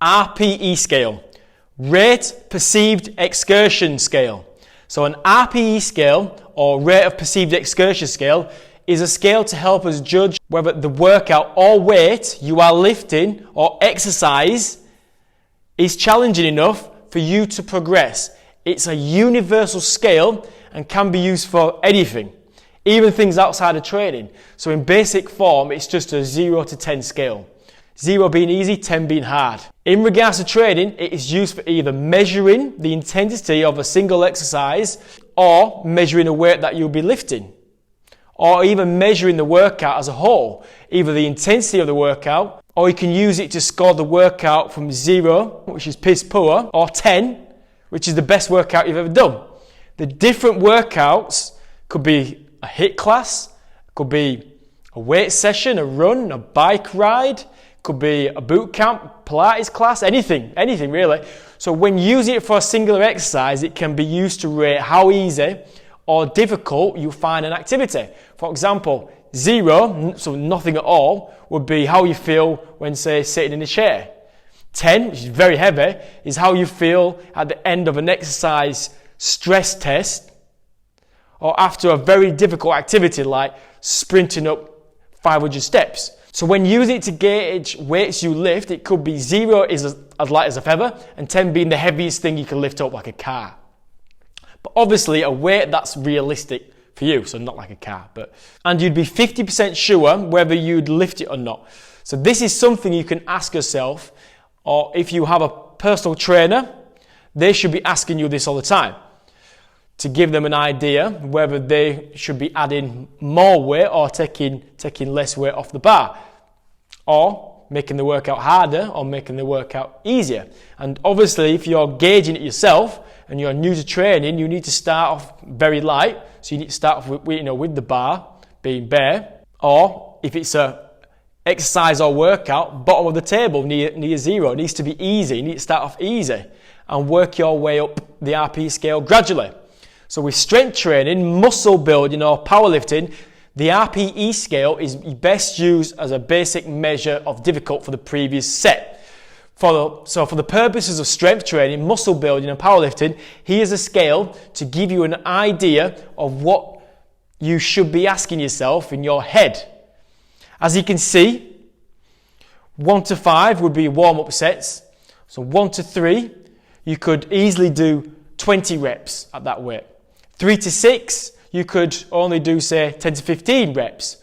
RPE scale, rate perceived excursion scale. So an RPE scale, or rate of perceived excursion scale, is a scale to help us judge whether the workout or weight you are lifting or exercise is challenging enough for you to progress. It's a universal scale and can be used for anything, even things outside of training. So in basic form, it's just a 0 to 10 scale. 0 being easy, 10 being hard. In regards to training, it is used for either measuring the intensity of a single exercise or measuring a weight that you'll be lifting, or even measuring the workout as a whole, either the intensity of the workout, or you can use it to score the workout from 0, which is piss poor, or 10, which is the best workout you've ever done. The different workouts could be a HIIT class, could be a weight session, a run, a bike ride, could be a boot camp, Pilates class, anything really. So when using it for a singular exercise, it can be used to rate how easy or difficult you find an activity. For example, 0, so nothing at all, would be how you feel when, say, sitting in a chair. 10, which is very heavy, is how you feel at the end of an exercise stress test or after a very difficult activity like sprinting up 500 steps. So when using it to gauge weights you lift, it could be 0 is as light as a feather and 10 being the heaviest thing you can lift up, like a car. But obviously a weight that's realistic for you, so not like a car. And you'd be 50% sure whether you'd lift it or not. So this is something you can ask yourself, or if you have a personal trainer, they should be asking you this all the time to give them an idea whether they should be adding more weight or taking less weight off the bar, or making the workout harder or making the workout easier. And obviously if you're gauging it yourself and you're new to training, you need to start off very light. So you need to start off with the bar being bare, or if it's a exercise or workout, bottom of the table near 0. It needs to be easy. You need to start off easy and work your way up the RPE scale gradually. So with strength training, muscle building or powerlifting, the RPE scale is best used as a basic measure of difficult for the previous set. So for the purposes of strength training, muscle building and powerlifting, here's a scale to give you an idea of what you should be asking yourself in your head. As you can see, 1 to 5 would be warm-up sets. So 1 to 3, you could easily do 20 reps at that weight. 3 to 6, you could only do, say, 10 to 15 reps.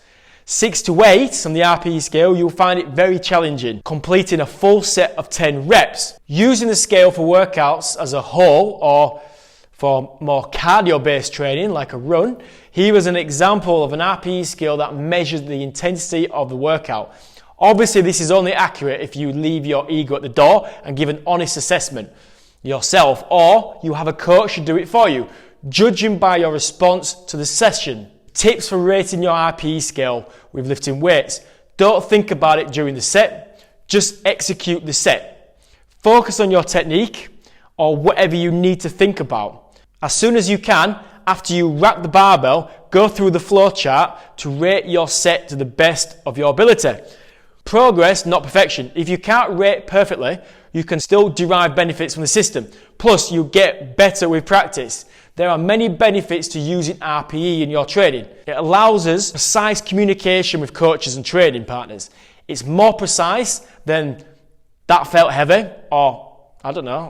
6 to 8 on the RPE scale, you'll find it very challenging, completing a full set of 10 reps. Using the scale for workouts as a whole, or for more cardio-based training like a run, here is an example of an RPE scale that measures the intensity of the workout. Obviously, this is only accurate if you leave your ego at the door and give an honest assessment yourself, or you have a coach to do it for you, judging by your response to the session. Tips for rating your RPE scale with lifting weights. Don't think about it during the set, just execute the set. Focus on your technique or whatever you need to think about. As soon as you can, after you rack the barbell, go through the flow chart to rate your set to the best of your ability. Progress, not perfection. If you can't rate perfectly, you can still derive benefits from the system. Plus, you get better with practice. There are many benefits to using RPE in your training. It allows us precise communication with coaches and training partners. It's more precise than that felt heavy, or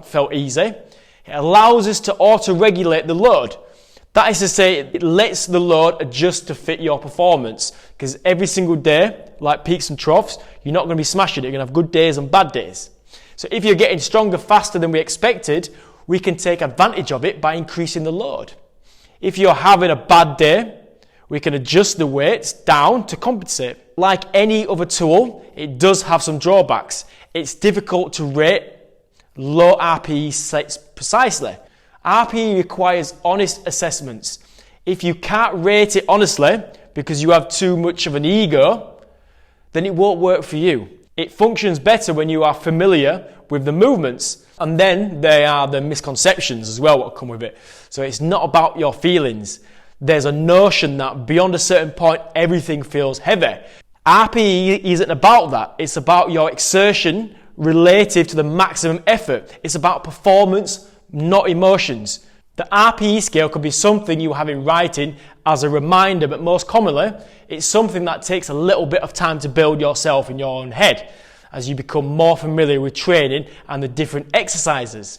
felt easy. It allows us to auto-regulate the load. That is to say, it lets the load adjust to fit your performance. Because every single day, like peaks and troughs, you're not going to be smashing it. You're going to have good days and bad days. So if you're getting stronger faster than we expected, we can take advantage of it by increasing the load. If you're having a bad day, we can adjust the weights down to compensate. Like any other tool, it does have some drawbacks. It's difficult to rate low RPE sets precisely. RPE requires honest assessments. If you can't rate it honestly because you have too much of an ego, then it won't work for you. It functions better when you are familiar with the movements. And then there are the misconceptions as well that come with it. So it's not about your feelings. There's a notion that beyond a certain point, everything feels heavy. RPE isn't about that. It's about your exertion relative to the maximum effort. It's about performance, not emotions. The RPE scale could be something you have in writing as a reminder, but most commonly, it's something that takes a little bit of time to build yourself in your own head as you become more familiar with training and the different exercises.